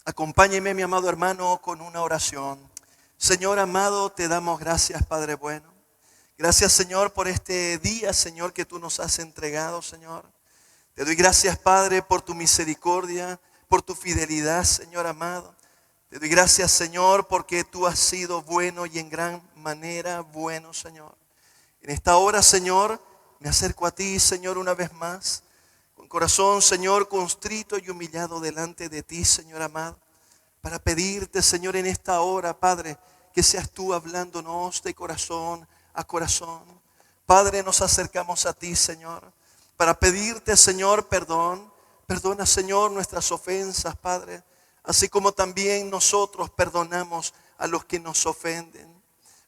Acompáñeme, mi amado hermano, con una oración. Señor amado, te damos gracias, Padre bueno. Gracias, Señor, por este día, Señor, que tú nos has entregado, Señor. Te doy gracias, Padre, por tu misericordia, por tu fidelidad, Señor amado. Te doy gracias, Señor, porque tú has sido bueno y en gran manera bueno, Señor. En esta hora, Señor, me acerco a ti, Señor, una vez más. Con corazón, Señor, constrito y humillado delante de ti, Señor amado, para pedirte, Señor, en esta hora, Padre, que seas tú hablándonos de corazón a corazón. Padre, nos acercamos a ti, Señor, para pedirte, Señor, perdón. Perdona, Señor, nuestras ofensas, Padre, así como también nosotros perdonamos a los que nos ofenden.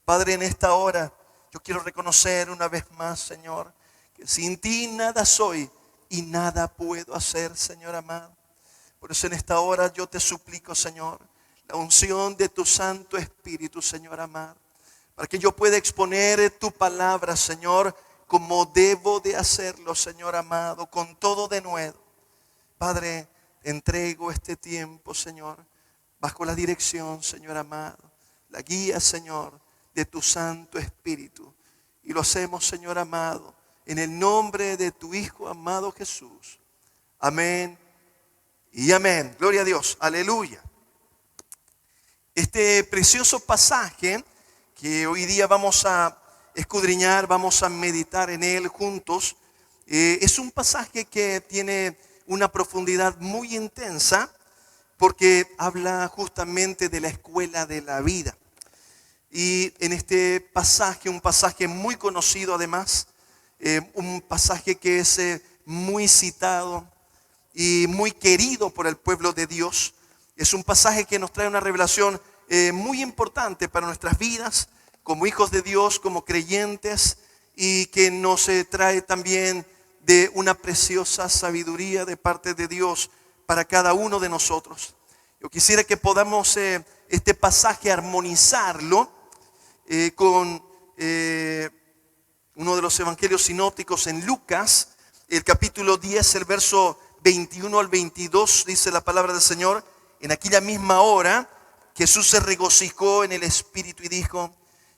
Padre, en esta hora yo quiero reconocer una vez más, Señor, que sin ti nada soy y nada puedo hacer, Señor amado. Por eso en esta hora yo te suplico, Señor, la unción de tu Santo Espíritu, Señor amado, para que yo pueda exponer tu palabra, Señor, como debo de hacerlo, Señor amado, con todo denuedo. Padre, te entrego este tiempo, Señor, bajo la dirección, Señor amado, la guía, Señor, de tu Santo Espíritu. Y lo hacemos, Señor amado, en el nombre de tu Hijo amado Jesús. Amén y amén. Gloria a Dios. Aleluya. Este precioso pasaje que hoy día vamos a escudriñar, vamos a meditar en él juntos, es un pasaje que tiene una profundidad muy intensa porque habla justamente de la escuela de la vida. Y en este pasaje, un pasaje muy conocido además, un pasaje que es muy citado y muy querido por el pueblo de Dios. Es un pasaje que nos trae una revelación muy importante para nuestras vidas, como hijos de Dios, como creyentes, y que nos trae también de una preciosa sabiduría de parte de Dios para cada uno de nosotros. Yo quisiera que podamos este pasaje armonizarlo con uno de los evangelios sinópticos en Lucas, el capítulo 10, el verso 21 al 22, dice la palabra del Señor. En aquella misma hora, Jesús se regocijó en el Espíritu y dijo: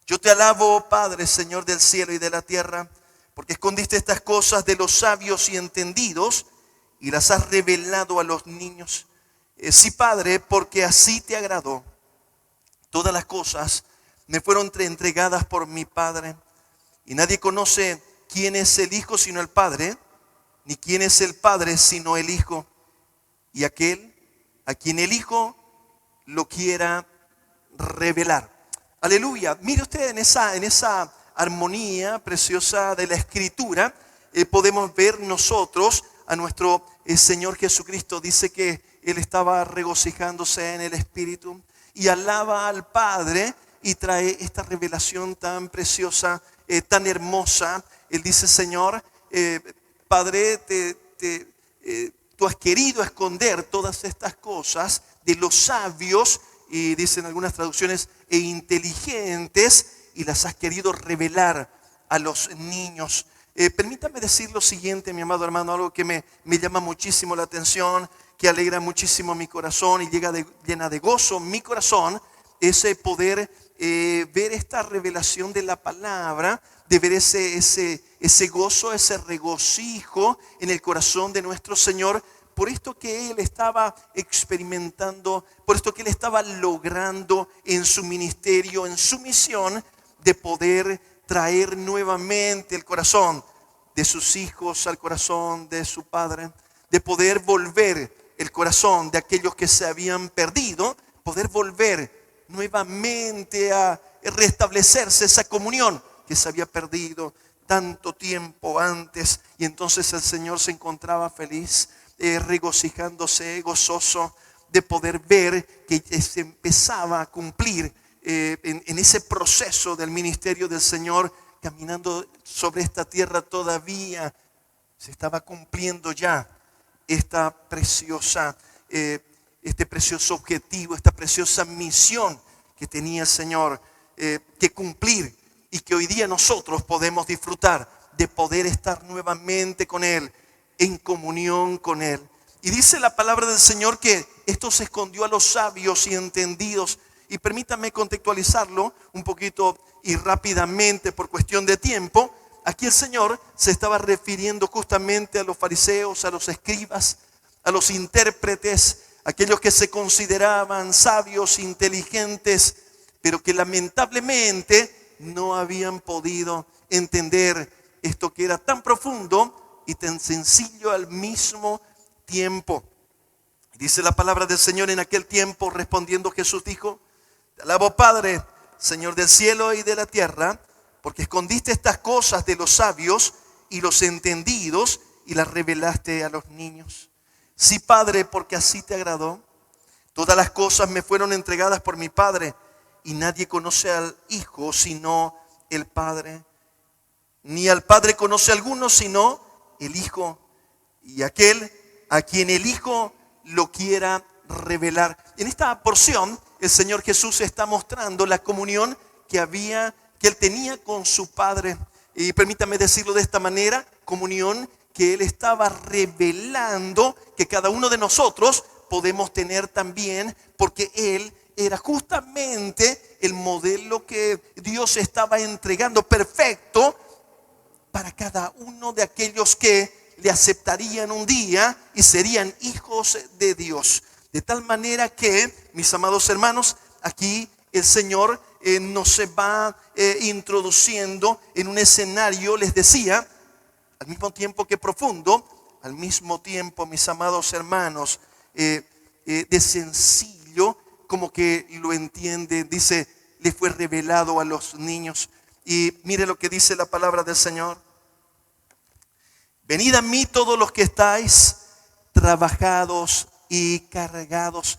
yo te alabo, Padre, Señor del cielo y de la tierra, porque escondiste estas cosas de los sabios y entendidos y las has revelado a los niños. Sí, Padre, porque así te agradó. Todas las cosas me fueron entregadas por mi Padre, y nadie conoce quién es el Hijo sino el Padre, ni quién es el Padre sino el Hijo, y aquel a quien el Hijo lo quiera revelar. Aleluya. Mire usted en esa armonía preciosa de la Escritura, podemos ver nosotros a nuestro Señor Jesucristo. Dice que Él estaba regocijándose en el Espíritu y alaba al Padre y trae esta revelación tan preciosa, tan hermosa. Él dice: Señor, Padre, tú has querido esconder todas estas cosas de los sabios, y dicen algunas traducciones, e inteligentes, y las has querido revelar a los niños. Permítame decir lo siguiente, mi amado hermano, algo que me llama muchísimo la atención, que alegra muchísimo mi corazón y llena de gozo mi corazón, es poder ver esta revelación de la palabra, de ver ese gozo, ese regocijo en el corazón de nuestro Señor, por esto que Él estaba experimentando, por esto que Él estaba logrando en su ministerio, en su misión, de poder traer nuevamente el corazón de sus hijos al corazón de su Padre, de poder volver el corazón de aquellos que se habían perdido, poder volver nuevamente a restablecerse esa comunión que se había perdido tanto tiempo antes. Y entonces el Señor se encontraba feliz, regocijándose, gozoso de poder ver que se empezaba a cumplir en ese proceso del ministerio del Señor, caminando sobre esta tierra. Todavía se estaba cumpliendo ya esta preciosa, este precioso objetivo, esta preciosa misión que tenía el Señor que cumplir, y que hoy día nosotros podemos disfrutar de poder estar nuevamente con Él, en comunión con Él. Y dice la palabra del Señor que esto se escondió a los sabios y entendidos. Y permítame contextualizarlo un poquito y rápidamente por cuestión de tiempo. Aquí el Señor se estaba refiriendo justamente a los fariseos, a los escribas, a los intérpretes, aquellos que se consideraban sabios, inteligentes, pero que lamentablemente no habían podido entender esto que era tan profundo y tan sencillo al mismo tiempo. Dice la palabra del Señor: en aquel tiempo respondiendo Jesús dijo: te alabo, Padre, Señor del cielo y de la tierra, porque escondiste estas cosas de los sabios y los entendidos y las revelaste a los niños. Sí, Padre, porque así te agradó. Todas las cosas me fueron entregadas por mi Padre, y nadie conoce al Hijo sino el Padre, ni al Padre conoce a alguno sino el Hijo, y aquel a quien el Hijo lo quiera revelar. En esta porción el Señor Jesús está mostrando la comunión que Él tenía con su Padre. Y permítame decirlo de esta manera: comunión que Él estaba revelando que cada uno de nosotros podemos tener también, porque Él era justamente el modelo que Dios estaba entregando perfecto para cada uno de aquellos que le aceptarían un día y serían hijos de Dios. De tal manera que, mis amados hermanos, aquí el Señor nos se va introduciendo en un escenario, les decía, al mismo tiempo que profundo, al mismo tiempo, mis amados hermanos, de sencillo, como que lo entiende. Dice: le fue revelado a los niños. Y mire lo que dice la palabra del Señor: venid a mí todos los que estáis trabajados y cargados.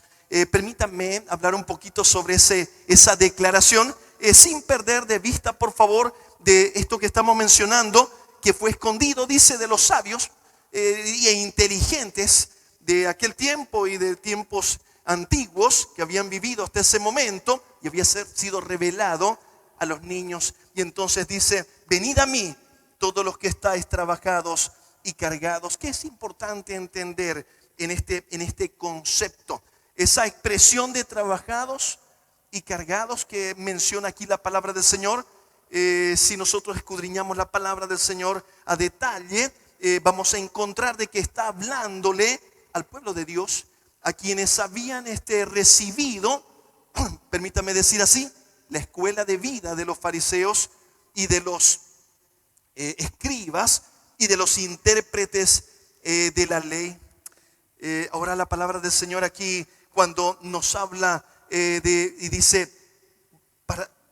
Permítanme hablar un poquito sobre esa declaración, sin perder de vista, por favor, de esto que estamos mencionando, que fue escondido, dice, de los sabios e inteligentes de aquel tiempo y de tiempos antiguos que habían vivido hasta ese momento, y había sido revelado a los niños. Y entonces dice: venid a mí todos los que estáis trabajados y cargados. ¿Qué es importante entender en este concepto? Esa expresión de trabajados y cargados que menciona aquí la palabra del Señor. Si nosotros escudriñamos la palabra del Señor a detalle, vamos a encontrar de que está hablándole al pueblo de Dios, a quienes habían recibido, permítame decir así, la escuela de vida de los fariseos y de los escribas y de los intérpretes de la ley. Ahora la palabra del Señor aquí, cuando nos habla y dice: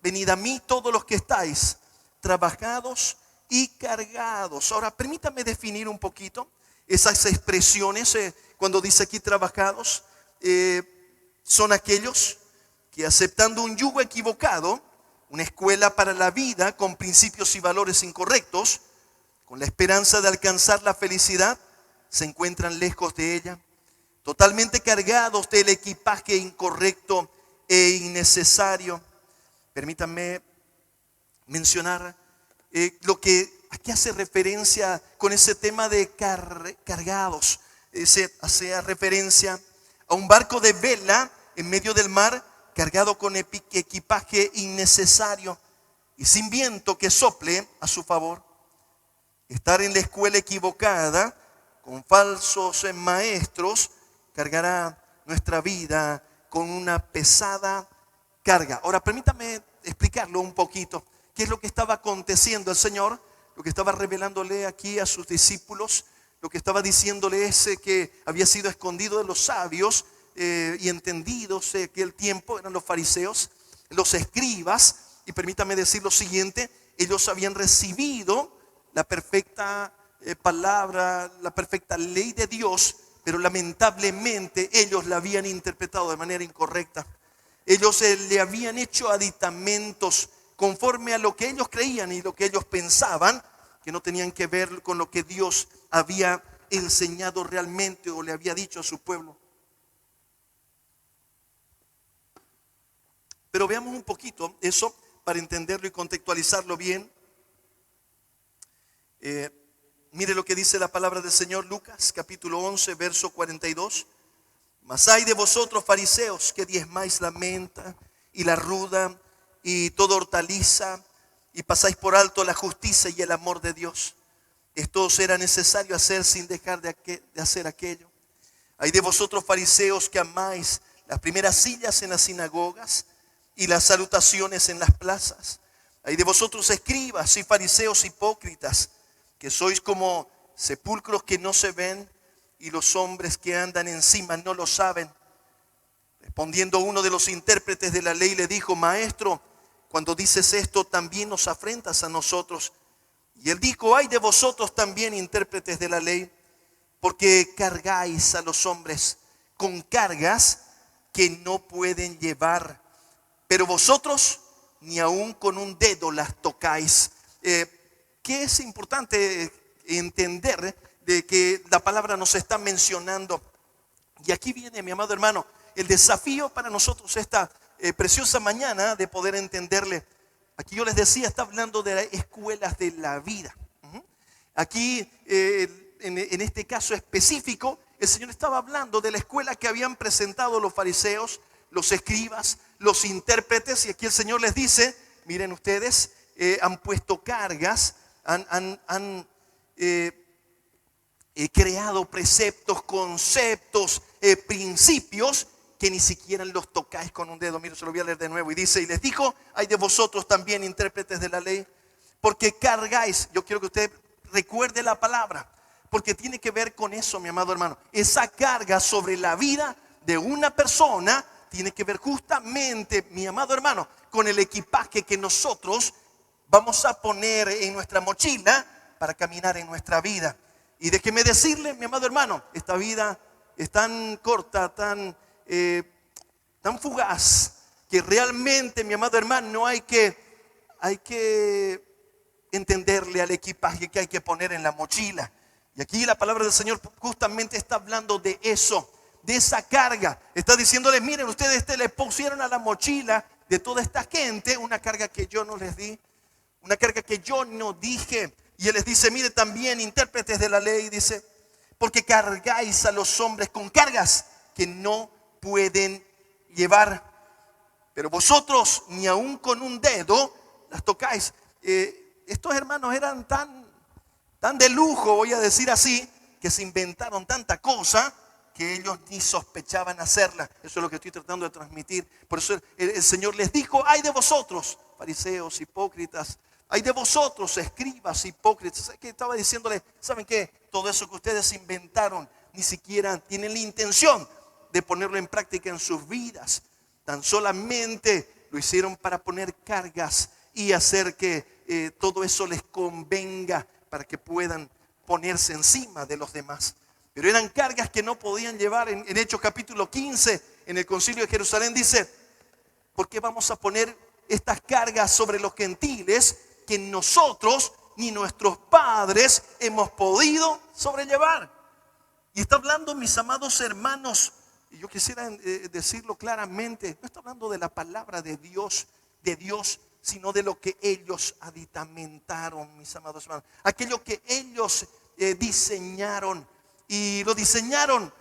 venid a mí todos los que estáis trabajados y cargados. Ahora permítame definir un poquito esas expresiones. Cuando dice aquí trabajados, son aquellos que, aceptando un yugo equivocado, una escuela para la vida con principios y valores incorrectos, con la esperanza de alcanzar la felicidad, se encuentran lejos de ella, totalmente cargados del equipaje incorrecto e innecesario. Permítanme mencionar lo que aquí hace referencia con ese tema de cargados. Hace referencia a un barco de vela en medio del mar, cargado con equipaje innecesario y sin viento que sople a su favor. Estar en la escuela equivocada con falsos maestros cargará nuestra vida con una pesada carga. Ahora permítame explicarlo un poquito. ¿Qué es lo que estaba aconteciendo? El Señor, lo que estaba revelándole aquí a sus discípulos, lo que estaba diciéndole es que había sido escondido de los sabios y entendidos en aquel tiempo, eran los fariseos, los escribas. Y permítame decir lo siguiente: ellos habían recibido la perfecta palabra, la perfecta ley de Dios, pero lamentablemente ellos la habían interpretado de manera incorrecta. Ellos le habían hecho aditamentos conforme a lo que ellos creían y lo que ellos pensaban, que no tenían que ver con lo que Dios había enseñado realmente o le había dicho a su pueblo. Pero veamos un poquito eso para entenderlo y contextualizarlo bien. Mire lo que dice la palabra del Señor, Lucas capítulo 11, verso 42. Mas hay de vosotros, fariseos, que diezmáis la menta y la ruda y toda hortaliza, y pasáis por alto la justicia y el amor de Dios. Esto os era necesario hacer sin dejar de hacer aquello. Hay de vosotros, fariseos, que amáis las primeras sillas en las sinagogas y las salutaciones en las plazas. Hay de vosotros, escribas y fariseos hipócritas, que sois como sepulcros que no se ven, y los hombres que andan encima no lo saben. Respondiendo uno de los intérpretes de la ley le dijo: Maestro, cuando dices esto, también nos afrentas a nosotros. Y él dijo: ay de vosotros también, intérpretes de la ley, porque cargáis a los hombres con cargas que no pueden llevar, pero vosotros ni aun con un dedo las tocáis. ¿Qué es importante entender de que la palabra nos está mencionando? Y aquí viene, mi amado hermano, el desafío para nosotros esta preciosa mañana de poder entenderle. Aquí yo les decía, está hablando de escuelas de la vida. Aquí, en este caso específico, el Señor estaba hablando de la escuela que habían presentado los fariseos, los escribas, los intérpretes. Y aquí el Señor les dice: miren ustedes, han puesto cargas, han creado preceptos, conceptos, principios que ni siquiera los tocáis con un dedo. Mire, se lo voy a leer de nuevo. Y dice: y les dijo: hay de vosotros también, intérpretes de la ley, porque cargáis. Yo quiero que usted recuerde la palabra, porque tiene que ver con eso, mi amado hermano. Esa carga sobre la vida de una persona tiene que ver justamente, mi amado hermano, con el equipaje que nosotros vamos a poner en nuestra mochila para caminar en nuestra vida. Y déjeme decirle, mi amado hermano, esta vida es tan corta, tan fugaz, que realmente, mi amado hermano, hay que entenderle al equipaje que hay que poner en la mochila. Y aquí la palabra del Señor justamente está hablando de eso, de esa carga. Está diciéndoles: miren, ustedes le pusieron a la mochila de toda esta gente una carga que yo no les di, una carga que yo no dije. Y Él les dice: mire, también, intérpretes de la ley, dice, porque cargáis a los hombres con cargas que no pueden llevar, pero vosotros ni aun con un dedo las tocáis. Estos hermanos eran tan de lujo, voy a decir así, que se inventaron tanta cosa que ellos ni sospechaban hacerla. Eso es lo que estoy tratando de transmitir. Por eso el Señor les dijo: ay de vosotros, fariseos hipócritas, ay de vosotros, escribas hipócritas. Que estaba diciéndole: ¿saben qué? Todo eso que ustedes inventaron, ni siquiera tienen la intención de ponerlo en práctica en sus vidas. Tan solamente lo hicieron para poner cargas y hacer que todo eso les convenga, para que puedan ponerse encima de los demás. Pero eran cargas que no podían llevar. En Hechos capítulo 15, en el concilio de Jerusalén, dice: ¿por qué vamos a poner estas cargas sobre los gentiles que nosotros ni nuestros padres hemos podido sobrellevar? Y está hablando, mis amados hermanos, y yo quisiera decirlo claramente, no está hablando de la palabra de Dios, sino de lo que ellos aditamentaron, mis amados hermanos. Aquello que ellos diseñaron, y lo diseñaron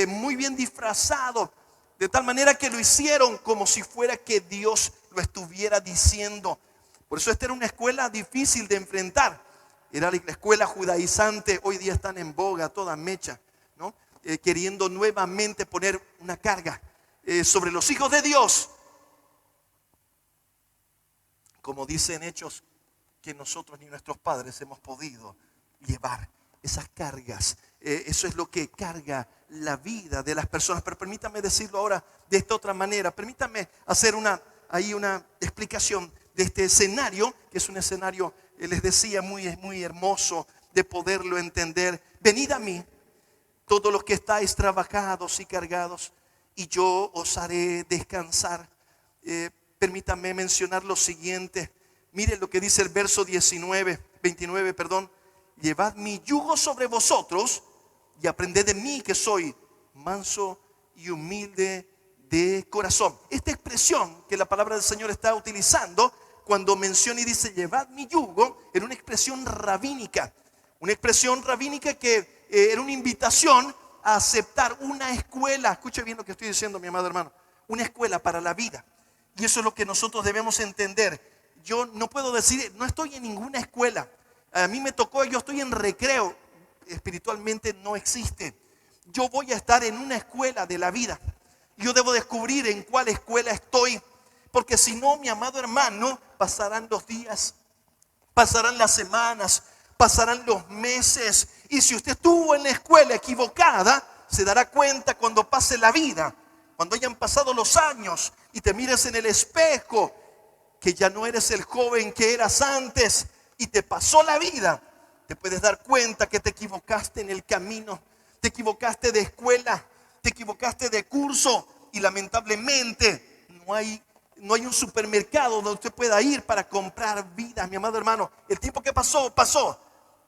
muy bien disfrazado, de tal manera que lo hicieron como si fuera que Dios lo estuviera diciendo. Por eso esta era una escuela difícil de enfrentar. Era la escuela judaizante. Hoy día están en boga, toda mecha, ¿no? Queriendo nuevamente poner una carga sobre los hijos de Dios, como dicen Hechos, que nosotros ni nuestros padres hemos podido llevar. Esas cargas, eso es lo que carga la vida de las personas. Pero permítame decirlo ahora de esta otra manera. Permítame hacer una explicación de este escenario, que es un escenario, les decía, muy hermoso de poderlo entender. Venid a mí, todos los que estáis trabajados y cargados, y yo os haré descansar. Permítame mencionar lo siguiente. Miren lo que dice el verso 29. Llevad mi yugo sobre vosotros y aprended de mí, que soy manso y humilde de corazón. Esta expresión que la palabra del Señor está utilizando cuando menciona y dice: llevad mi yugo, era una expresión rabínica, Una expresión rabínica que era una invitación a aceptar una escuela. Escuche bien lo que estoy diciendo, mi amado hermano. Una escuela para la vida. Y eso es lo que nosotros debemos entender. Yo no puedo decir, no estoy en ninguna escuela. A mí me tocó, yo estoy en recreo. Espiritualmente no existe. Yo voy a estar en una escuela de la vida. Yo debo descubrir en cuál escuela estoy. Porque si no, mi amado hermano, pasarán los días, pasarán las semanas, pasarán los meses. Y si usted estuvo en la escuela equivocada, se dará cuenta cuando pase la vida, cuando hayan pasado los años y te mires en el espejo, que ya no eres el joven que eras antes y te pasó la vida. Te puedes dar cuenta que te equivocaste en el camino, te equivocaste de escuela, te equivocaste de curso y lamentablemente no hay un supermercado donde usted pueda ir para comprar vidas, mi amado hermano. El tiempo que pasó, pasó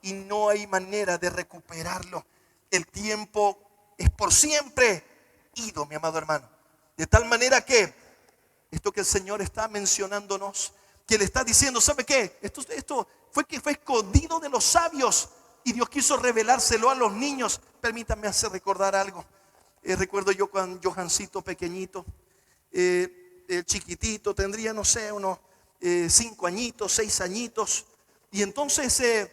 y no hay manera de recuperarlo. El tiempo es por siempre ido, mi amado hermano. De tal manera que esto que el Señor está mencionándonos, que le está diciendo, ¿sabe qué? Esto fue escondido de los sabios y Dios quiso revelárselo a los niños. Permítanme hacer recordar algo. Recuerdo yo cuando Johancito pequeñito, chiquitito, tendría, no sé, unos 5 añitos, 6 añitos. Y entonces,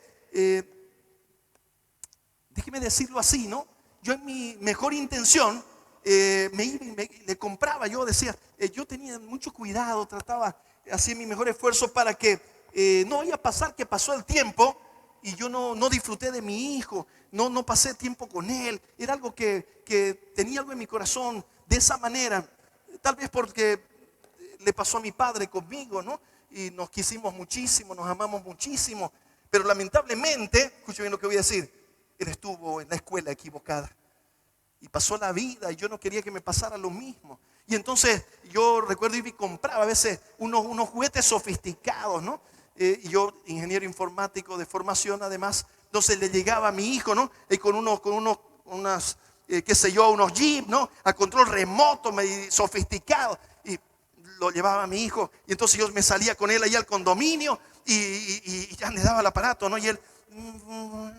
déjeme decirlo así, ¿no? Yo en mi mejor intención me iba y le compraba. Yo decía, yo tenía mucho cuidado, trataba, hacía mi mejor esfuerzo para que no vaya a pasar que pasó el tiempo y yo no disfruté de mi hijo, no pasé tiempo con él. Era algo que tenía algo en mi corazón de esa manera. Tal vez porque le pasó a mi padre conmigo, ¿no? Y nos quisimos muchísimo, nos amamos muchísimo. Pero lamentablemente, escuche bien lo que voy a decir, él estuvo en la escuela equivocada. Y pasó la vida y yo no quería que me pasara lo mismo. Y entonces yo recuerdo y compraba a veces unos juguetes sofisticados, ¿no? Y yo, ingeniero informático de formación además, entonces le llegaba a mi hijo, ¿no? Y con unas, qué sé yo, unos jeep, ¿no? A control remoto, sofisticado. Y lo llevaba a mi hijo. Y entonces yo me salía con él ahí al condominio y ya le daba el aparato, ¿no? Y él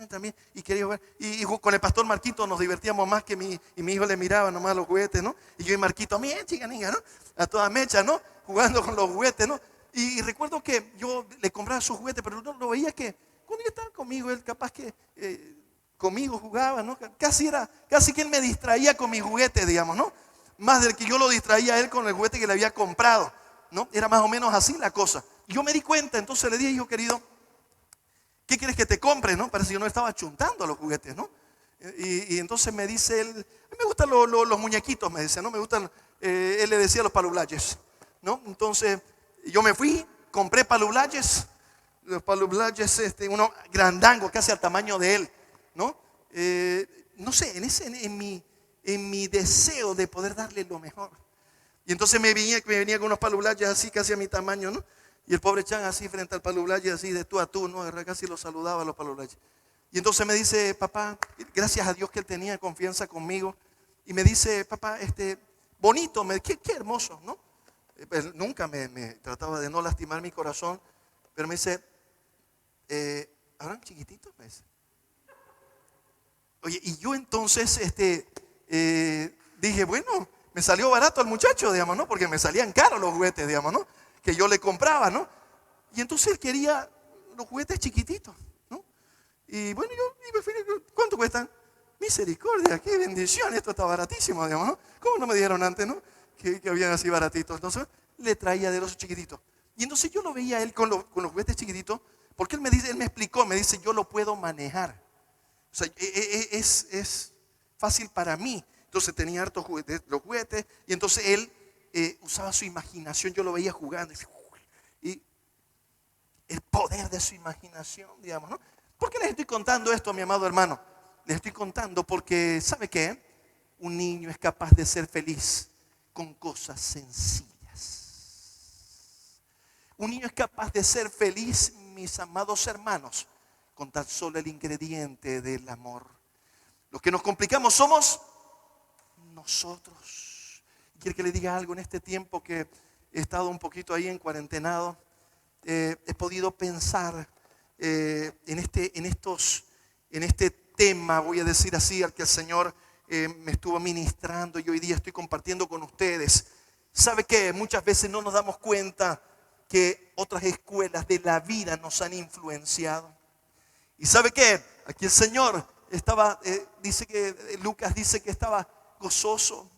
también, y quería ver. Y con el pastor Marquito nos divertíamos más que mi hijo le miraba nomás los juguetes, ¿no? Y yo y Marquito, mira, chica niña, ¿no? A toda mecha, ¿no? Jugando con los juguetes, ¿no? Y recuerdo que yo le compraba sus juguetes, pero no lo veía que cuando yo estaba conmigo, él capaz que conmigo jugaba, ¿no? Casi que él me distraía con mis juguetes, digamos, ¿no? Más del que yo lo distraía a él con el juguete que le había comprado, ¿no? Era más o menos así la cosa. Y yo me di cuenta, entonces le dije, hijo querido, ¿qué quieres que te compre? ¿No? Parece que yo no estaba chuntando los juguetes, ¿no? Y entonces me dice él, a mí me gustan los muñequitos, me dice, ¿no? Me gustan, él le decía los palublayes, ¿no? Entonces yo me fui, compré palublayes, los palublayes, uno grandango, casi al tamaño de él, ¿no? No sé, en mi deseo de poder darle lo mejor. Y entonces me venía con unos palublayes así, casi a mi tamaño, ¿no? Y el pobre Chan así frente al palublaye, así de tú a tú, ¿no? Casi lo saludaba a los palublayes. Y entonces me dice, papá, gracias a Dios que él tenía confianza conmigo. Y me dice, papá, bonito, qué hermoso, ¿no? Él nunca me trataba de no lastimar mi corazón. Pero me dice, ¿habrán chiquititos? Me dice. Oye, y yo entonces dije, bueno, me salió barato al muchacho, digamos, ¿no? Porque me salían caros los juguetes, digamos, ¿no? Que yo le compraba, ¿no? Y entonces él quería los juguetes chiquititos, ¿no? Y bueno, ¿cuánto cuestan? Misericordia, qué bendición, esto está baratísimo, digamos, ¿no? ¿Cómo no me dijeron antes, no? Que habían así baratitos. Entonces le traía de los chiquititos. Y entonces yo lo veía a él con los juguetes chiquititos, porque él me explicó, me dice, yo lo puedo manejar. O sea, es fácil para mí. Entonces tenía hartos juguetes, los juguetes, y entonces él usaba su imaginación, yo lo veía jugando. Y el poder de su imaginación, digamos, ¿no? ¿Por qué les estoy contando esto, mi amado hermano? Les estoy contando porque, ¿sabe qué? Un niño es capaz de ser feliz con cosas sencillas. Un niño es capaz de ser feliz, mis amados hermanos, con tan solo el ingrediente del amor. Los que nos complicamos somos nosotros. Quiero que le diga algo en este tiempo que he estado un poquito ahí en cuarentenado. He podido pensar en en este tema, voy a decir así, al que el Señor me estuvo ministrando y hoy día estoy compartiendo con ustedes. ¿Sabe qué? Muchas veces no nos damos cuenta que otras escuelas de la vida nos han influenciado. ¿Y sabe qué? Aquí el Señor estaba, dice que Lucas dice que estaba gozoso,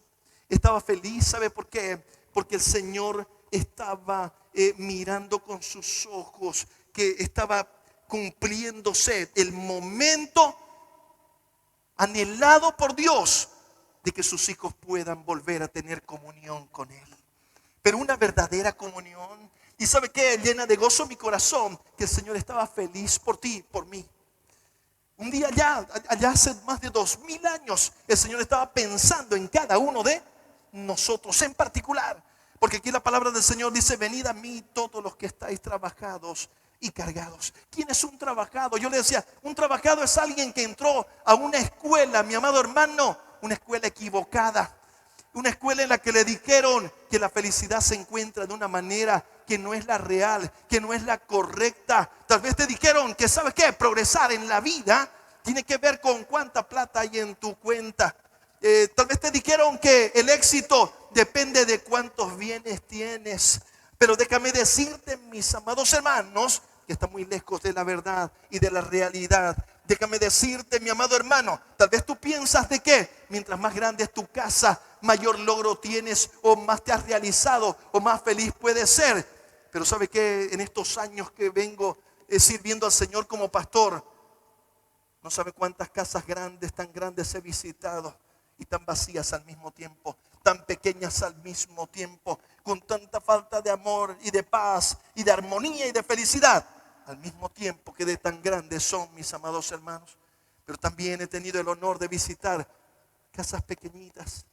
estaba feliz. ¿Sabe por qué? Porque el Señor estaba mirando con sus ojos que estaba cumpliéndose el momento anhelado por Dios de que sus hijos puedan volver a tener comunión con Él. Pero una verdadera comunión. ¿Y sabe qué? Llena de gozo mi corazón que el Señor estaba feliz por ti, por mí. Un día allá hace más de 2000 años, el Señor estaba pensando en cada uno de nosotros en particular. Porque aquí la palabra del Señor dice: venid a mí todos los que estáis trabajados y cargados. ¿Quién es un trabajado? Yo le decía, un trabajado es alguien que entró a una escuela, mi amado hermano, una escuela equivocada. Una escuela en la que le dijeron que la felicidad se encuentra de una manera que no es la real, que no es la correcta. Tal vez te dijeron que, ¿sabes qué? Progresar en la vida tiene que ver con cuánta plata hay en tu cuenta. Tal vez te dijeron que el éxito depende de cuántos bienes tienes. Pero déjame decirte, mis amados hermanos, que está muy lejos de la verdad y de la realidad. Déjame decirte, mi amado hermano, tal vez tú piensas de que mientras más grande es tu casa, mayor logro tienes o más te has realizado o más feliz puedes ser. Pero ¿sabe qué? En estos años que vengo sirviendo al Señor como pastor, no sabe cuántas casas grandes, tan grandes he visitado y tan vacías al mismo tiempo, tan pequeñas al mismo tiempo, con tanta falta de amor y de paz y de armonía y de felicidad. Al mismo tiempo que de tan grandes son, mis amados hermanos. Pero también he tenido el honor de visitar casas pequeñitas.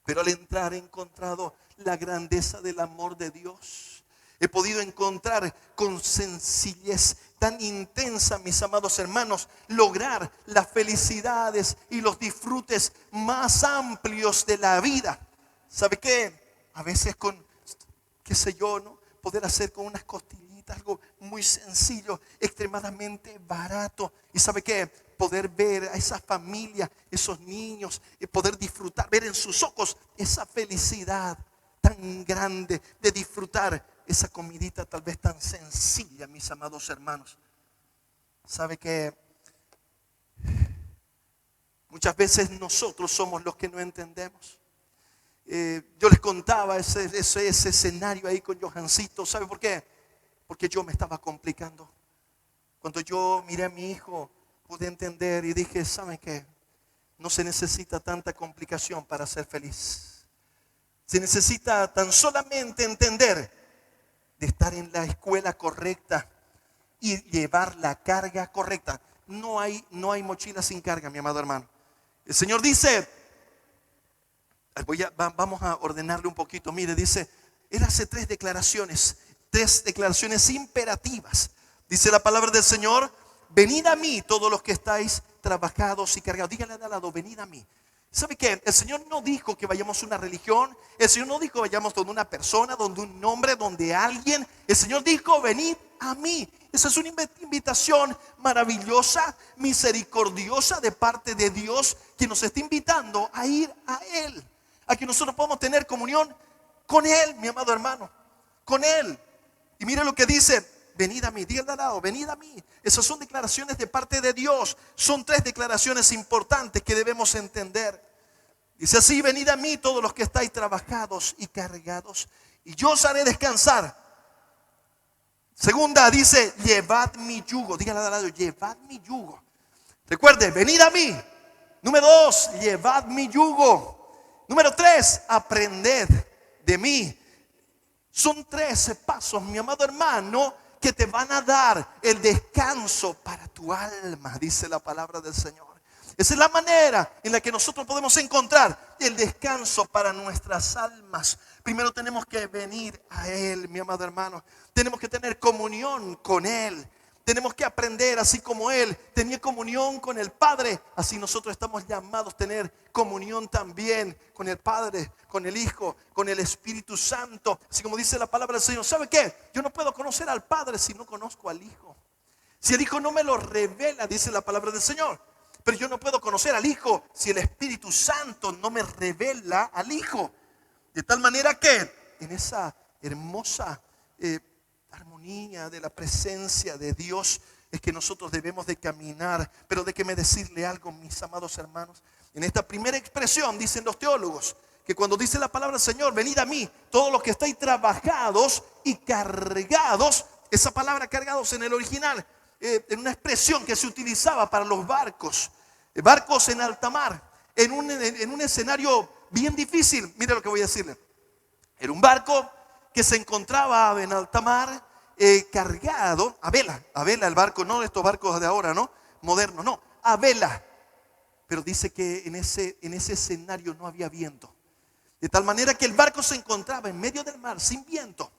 Pero al entrar he encontrado la grandeza del amor de Dios. He podido encontrar con sencillez tan intensa, mis amados hermanos, lograr las felicidades y los disfrutes más amplios de la vida. ¿Sabe qué? A veces con, qué sé yo, ¿no? Poder hacer con unas costillitas algo muy sencillo, extremadamente barato. ¿Y sabe qué? Poder ver a esa familia, esos niños, poder disfrutar, ver en sus ojos esa felicidad tan grande de disfrutar esa comidita tal vez tan sencilla, mis amados hermanos. ¿Sabe qué? Muchas veces nosotros somos los que no entendemos. Yo les contaba ese escenario ahí con Johancito. ¿Sabe por qué? Porque yo me estaba complicando. Cuando yo miré a mi hijo, pude entender y dije, ¿saben qué? No se necesita tanta complicación para ser feliz. Se necesita tan solamente entender de estar en la escuela correcta y llevar la carga correcta. No hay mochila sin carga, mi amado hermano. El Señor dice, vamos a ordenarle un poquito. Mire, dice, Él hace tres declaraciones imperativas. Dice la palabra del Señor: venid a mí todos los que estáis trabajados y cargados. Díganle al lado, venid a mí. ¿Sabe qué? El Señor no dijo que vayamos a una religión. El Señor no dijo que vayamos donde una persona, donde un nombre, donde alguien. El Señor dijo, venid a mí. Esa es una invitación maravillosa, misericordiosa de parte de Dios, que nos está invitando a ir a Él, a que nosotros podamos tener comunión con Él, mi amado hermano, con Él. Y mire lo que dice: venid a mí. Díganle al lado, venid a mí. Esas son declaraciones de parte de Dios. Son tres declaraciones importantes que debemos entender. Dice así: venid a mí todos los que estáis trabajados y cargados, y yo os haré descansar. Segunda, dice, llevad mi yugo. Díganle al lado, llevad mi yugo. Recuerde, venid a mí. Número 2, llevad mi yugo. Número 3, aprended de mí. Son 13 pasos, mi amado hermano, que te van a dar el descanso para tu alma, dice la palabra del Señor. Esa es la manera en la que nosotros podemos encontrar el descanso para nuestras almas. Primero tenemos que venir a Él, mi amado hermano. Tenemos que tener comunión con Él. Tenemos que aprender, así como Él tenía comunión con el Padre, así nosotros estamos llamados a tener comunión también con el Padre, con el Hijo, con el Espíritu Santo. Así como dice la palabra del Señor, ¿sabe qué? Yo no puedo conocer al Padre si no conozco al Hijo. Si el Hijo no me lo revela, dice la palabra del Señor. Pero yo no puedo conocer al Hijo si el Espíritu Santo no me revela al Hijo. De tal manera que en esa hermosa armonía de la presencia de Dios es que nosotros debemos de caminar. Pero déjeme decirle algo, mis amados hermanos. En esta primera expresión dicen los teólogos que cuando dice la palabra del Señor, venid a mí, todos los que estáis trabajados y cargados, esa palabra cargados en el original, en una expresión que se utilizaba para los barcos en alta mar, en un escenario bien difícil. Mire lo que voy a decirle. Era un barco que se encontraba en alta mar, cargado a vela el barco, no estos barcos de ahora, no, modernos, no, a vela. Pero dice que en ese escenario no había viento. De tal manera que el barco se encontraba en medio del mar, sin viento,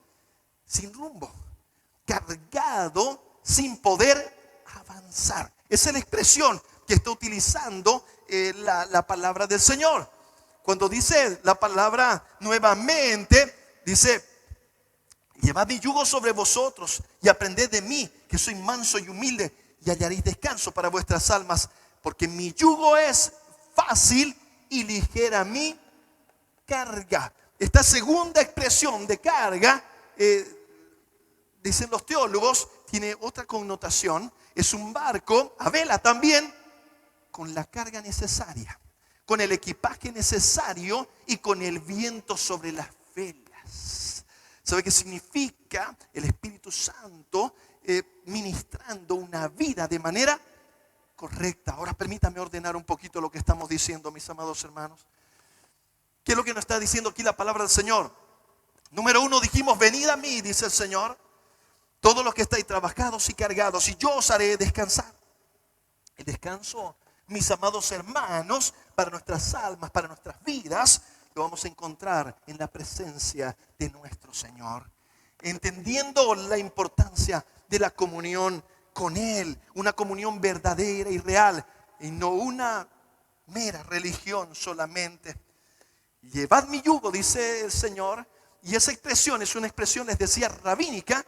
sin rumbo, cargado, sin poder avanzar. Esa es la expresión que está utilizando la palabra del Señor. Cuando dice la palabra nuevamente, dice: llevad mi yugo sobre vosotros y aprended de mí, que soy manso y humilde, y hallaréis descanso para vuestras almas, porque mi yugo es fácil y ligera mi carga. Esta segunda expresión de carga, dicen los teólogos, tiene otra connotación. Es un barco a vela también, con la carga necesaria, con el equipaje necesario y con el viento sobre las velas. ¿Sabe qué significa? El Espíritu Santo ministrando una vida de manera correcta. Ahora permítame ordenar un poquito lo que estamos diciendo, mis amados hermanos. ¿Qué es lo que nos está diciendo aquí la palabra del Señor? Número 1, dijimos: venid a mí, dice el Señor, todos los que estáis trabajados y cargados, y yo os haré descansar. El descanso, mis amados hermanos, para nuestras almas, para nuestras vidas, lo vamos a encontrar en la presencia de nuestro Señor. Entendiendo la importancia de la comunión con Él, una comunión verdadera y real, y no una mera religión solamente. Llevad mi yugo, dice el Señor, y esa expresión es una expresión, les decía, rabínica,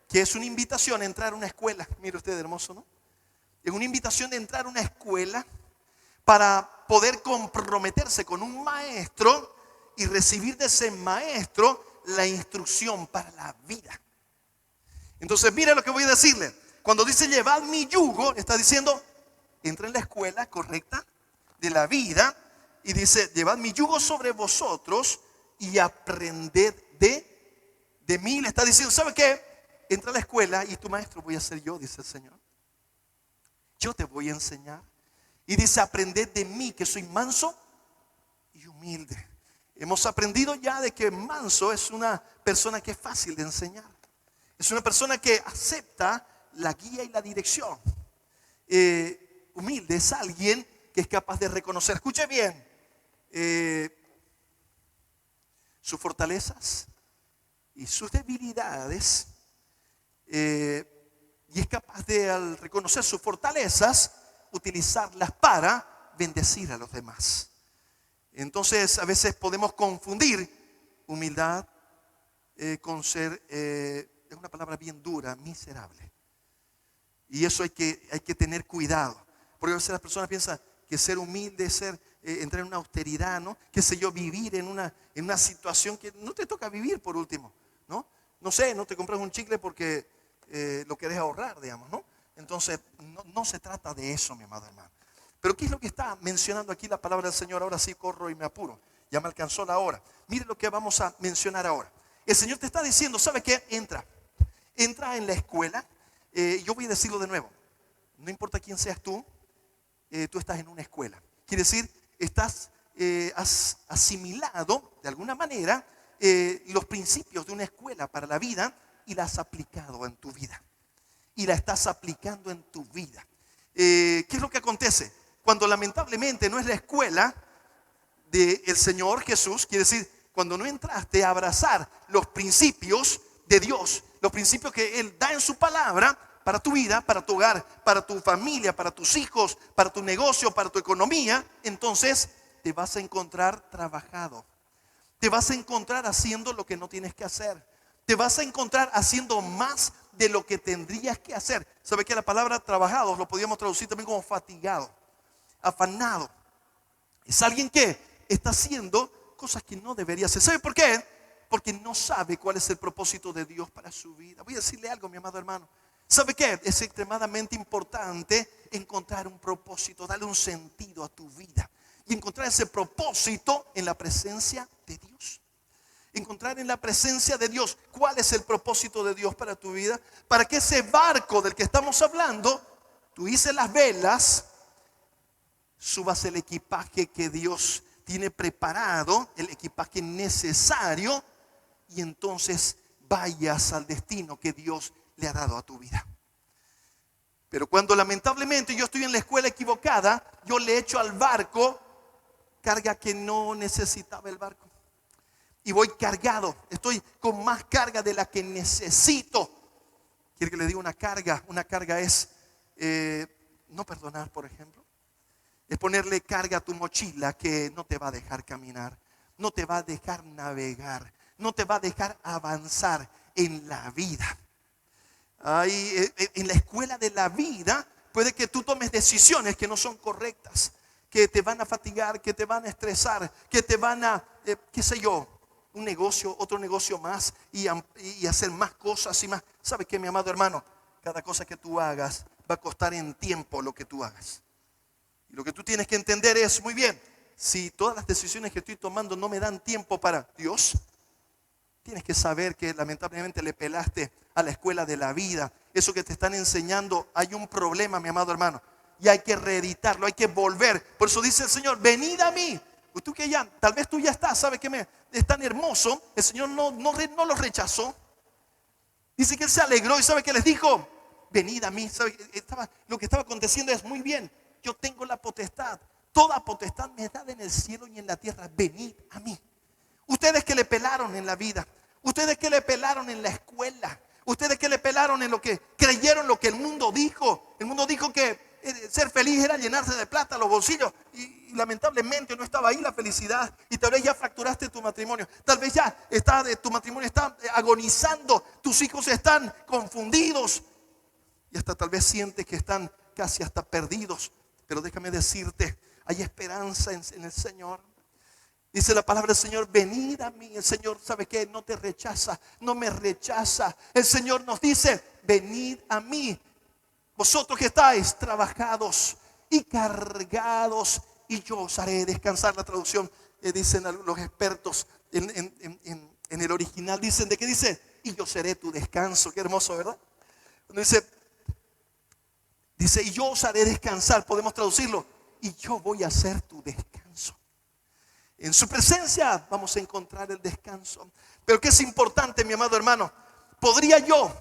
que es una invitación a entrar a una escuela. Mire usted, hermoso, ¿no? Es una invitación de entrar a una escuela para poder comprometerse con un maestro y recibir de ese maestro la instrucción para la vida. Entonces, mire lo que voy a decirle. Cuando dice llevad mi yugo, está diciendo, entra en la escuela correcta de la vida. Y dice, llevad mi yugo sobre vosotros y aprended de mí. Le está diciendo, ¿sabe qué? Entra a la escuela y tu maestro voy a ser yo, dice el Señor. Yo te voy a enseñar. Y dice, aprended de mí, que soy manso y humilde. Hemos aprendido ya de que manso es una persona que es fácil de enseñar. Es una persona que acepta la guía y la dirección. Humilde es alguien que es capaz de reconocer, escuche bien, sus fortalezas y sus debilidades, y es capaz de, al reconocer sus fortalezas, utilizarlas para bendecir a los demás. Entonces a veces podemos confundir humildad con ser, es una palabra bien dura, miserable. Y eso hay que tener cuidado, porque a veces las personas piensan que ser humilde es entrar en una austeridad, ¿no? Qué sé yo, vivir en una situación que no te toca vivir por último, ¿no? No sé, no te compras un chicle porque lo querés ahorrar, digamos, ¿no? Entonces, no se trata de eso, mi amado hermano. Pero ¿qué es lo que está mencionando aquí la palabra del Señor? Ahora sí corro y me apuro. Ya me alcanzó la hora. Mire lo que vamos a mencionar ahora. El Señor te está diciendo, ¿sabe qué? Entra en la escuela. Yo voy a decirlo de nuevo. No importa quién seas tú estás en una escuela. Quiere decir, has asimilado de alguna manera los principios de una escuela para la vida y la has aplicado en tu vida. Y la estás aplicando en tu vida. ¿Qué es lo que acontece? Cuando lamentablemente no es la escuela del Señor Jesús, quiere decir, cuando no entraste a abrazar los principios de Dios, los principios que Él da en su palabra para tu vida, para tu hogar, para tu familia, para tus hijos, para tu negocio, para tu economía, entonces te vas a encontrar trabajado. Te vas a encontrar haciendo lo que no tienes que hacer. Te vas a encontrar haciendo más de lo que tendrías que hacer. ¿Sabe que la palabra trabajados lo podíamos traducir también como fatigado, afanado? Es alguien que está haciendo cosas que no debería hacer. ¿Sabe por qué? Porque no sabe cuál es el propósito de Dios para su vida. Voy a decirle algo, mi amado hermano. ¿Sabe qué? Es extremadamente importante encontrar un propósito, darle un sentido a tu vida. Y encontrar ese propósito en la presencia de Dios. Encontrar en la presencia de Dios cuál es el propósito de Dios para tu vida. Para que ese barco del que estamos hablando, tú hices las velas, subas el equipaje que Dios tiene preparado, el equipaje necesario, y entonces vayas al destino que Dios le ha dado a tu vida. Pero cuando lamentablemente yo estoy en la escuela equivocada, yo le echo al barco carga que no necesitaba el barco. Y voy cargado, estoy con más carga de la que necesito. ¿Quiere que le diga una carga? Una carga es no perdonar, por ejemplo. Es ponerle carga a tu mochila que no te va a dejar caminar, no te va a dejar navegar, no te va a dejar avanzar en la vida. En la escuela de la vida puede que tú tomes decisiones que no son correctas, que te van a fatigar, que te van a estresar, que te van a, qué sé yo, un negocio, otro negocio más y hacer más cosas y más. ¿Sabe qué, mi amado hermano? Cada cosa que tú hagas va a costar en tiempo lo que tú hagas. Y lo que tú tienes que entender es, muy bien, si todas las decisiones que estoy tomando no me dan tiempo para Dios, tienes que saber que lamentablemente le pelaste a la escuela de la vida. Eso que te están enseñando, hay un problema, mi amado hermano. Y hay que reeditarlo, hay que volver. Por eso dice el Señor, venid a mí. Pues tú que ya, tal vez tú ya estás, ¿sabe qué? Es tan hermoso. El Señor no lo rechazó. Dice que Él se alegró y ¿sabe qué les dijo? Venid a mí. Lo que estaba aconteciendo es muy bien. Yo tengo la potestad. Toda potestad me da en el cielo y en la tierra. Venid a mí. Ustedes que le pelaron en la vida. Ustedes que le pelaron en la escuela. Ustedes que le pelaron en lo que creyeron lo que el mundo dijo. El mundo dijo que ser feliz era llenarse de plata los bolsillos. Y lamentablemente no estaba ahí la felicidad. Y tal vez ya fracturaste tu matrimonio. Tal vez ya tu matrimonio está agonizando. Tus hijos están confundidos. Y hasta tal vez sientes que están casi hasta perdidos. Pero déjame decirte, hay esperanza en el Señor. Dice la palabra del Señor, venid a mí. El Señor, ¿sabe qué? No te rechaza, no me rechaza. El Señor nos dice, venid a mí. Vosotros que estáis trabajados y cargados, y yo os haré descansar. La traducción, dicen los expertos en el original, dicen, ¿de qué dice? Y yo seré tu descanso. Qué hermoso, ¿verdad? Cuando dice, y yo os haré descansar, podemos traducirlo, y yo voy a ser tu descanso. En su presencia vamos a encontrar el descanso. Pero que es importante, mi amado hermano, podría yo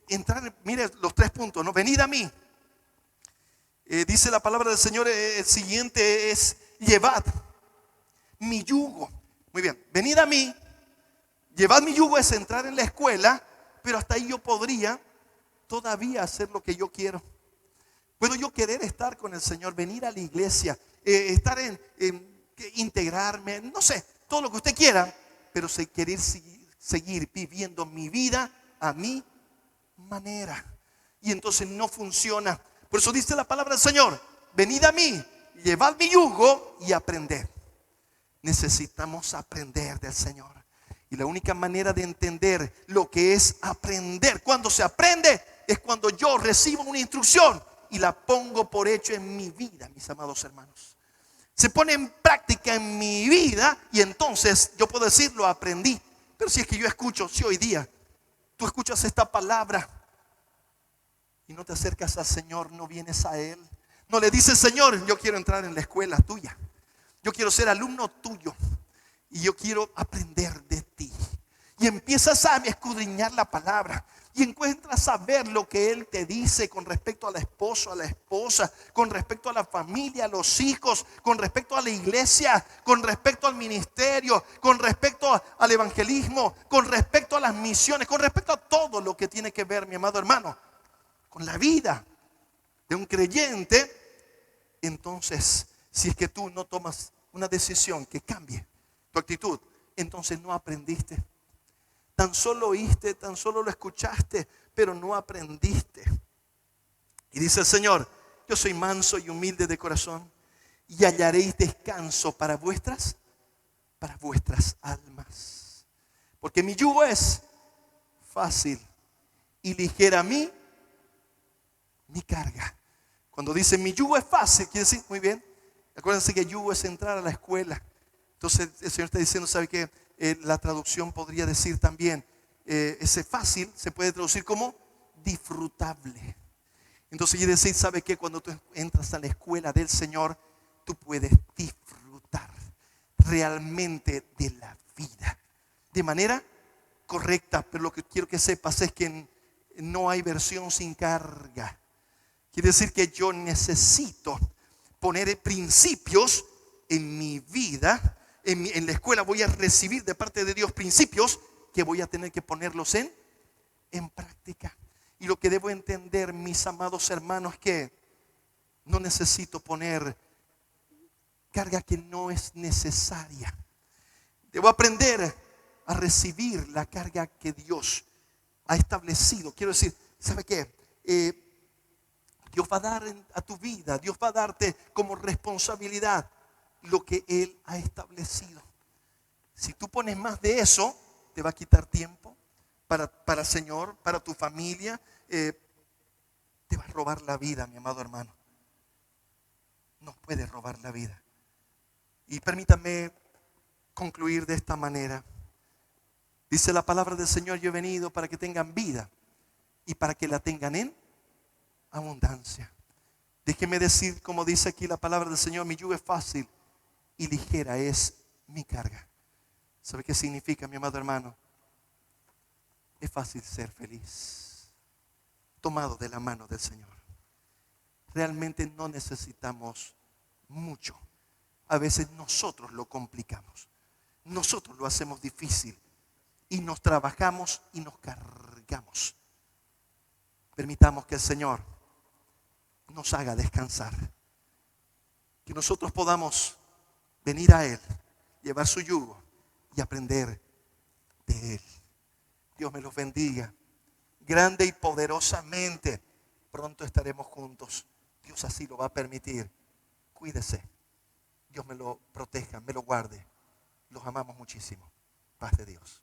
entrar, mire los 3 puntos, ¿no? Venid a mí. Dice la palabra del Señor, el siguiente es, llevad mi yugo. Muy bien, venid a mí, llevad mi yugo es entrar en la escuela, pero hasta ahí yo podría todavía hacer lo que yo quiero. Puedo yo querer estar con el Señor, venir a la iglesia, estar integrarme, no sé, todo lo que usted quiera, pero querer seguir viviendo mi vida a mi manera. Y entonces no funciona. Por eso dice la palabra del Señor, venid a mí, llevad mi yugo y aprended. Necesitamos aprender del Señor. Y la única manera de entender lo que es aprender, cuando se aprende, es cuando yo recibo una instrucción y la pongo por hecho en mi vida, mis amados hermanos. Se pone en práctica en mi vida y entonces yo puedo decir, lo aprendí. Pero si es que yo escucho, si hoy día tú escuchas esta palabra y no te acercas al Señor, no vienes a Él, no le dices, Señor, yo quiero entrar en la escuela tuya, yo quiero ser alumno tuyo y yo quiero aprender de ti. Y empiezas a escudriñar la palabra y encuentras a ver lo que Él te dice con respecto al esposo, a la esposa, con respecto a la familia, a los hijos, con respecto a la iglesia, con respecto al ministerio, con respecto al evangelismo, con respecto a las misiones, con respecto a todo lo que tiene que ver, mi amado hermano, con la vida de un creyente. Entonces, si es que tú no tomas una decisión que cambie tu actitud, entonces no aprendiste. Tan solo oíste, tan solo lo escuchaste, pero no aprendiste. Y dice el Señor, yo soy manso y humilde de corazón, y hallaréis descanso para vuestras almas. Porque mi yugo es fácil y ligera mi carga. Cuando dice mi yugo es fácil, quiere decir, muy bien, acuérdense que yugo es entrar a la escuela. Entonces el Señor está diciendo, ¿sabe qué? La traducción podría decir también, ese fácil se puede traducir como disfrutable. Entonces quiere decir, ¿sabe qué? Cuando tú entras a la escuela del Señor, tú puedes disfrutar realmente de la vida de manera correcta. Pero lo que quiero que sepas es que no hay versión sin carga. Quiere decir que yo necesito poner principios en mi vida. En la escuela voy a recibir de parte de Dios principios que voy a tener que ponerlos en práctica. Y lo que debo entender, mis amados hermanos, es que no necesito poner carga que no es necesaria. Debo aprender a recibir la carga que Dios ha establecido. Quiero decir, ¿sabe qué? Dios va a dar a tu vida, Dios va a darte como responsabilidad lo que Él ha establecido. Si tú pones más de eso, te va a quitar tiempo para el Señor, para tu familia. Te va a robar la vida, mi amado hermano. Nos puede robar la vida. Y permítame concluir de esta manera. Dice la palabra del Señor, yo he venido para que tengan vida y para que la tengan en abundancia. Déjeme decir, como dice aquí la palabra del Señor, mi yugo es fácil y ligera es mi carga. ¿Sabe qué significa, mi amado hermano? Es fácil ser feliz, tomado de la mano del Señor. Realmente no necesitamos mucho. A veces nosotros lo complicamos. Nosotros lo hacemos difícil y nos trabajamos y nos cargamos. Permitamos que el Señor nos haga descansar. Que nosotros podamos venir a Él, llevar su yugo y aprender de Él. Dios me los bendiga grande y poderosamente. Pronto estaremos juntos. Dios así lo va a permitir. Cuídese. Dios me lo proteja, me lo guarde. Los amamos muchísimo. Paz de Dios.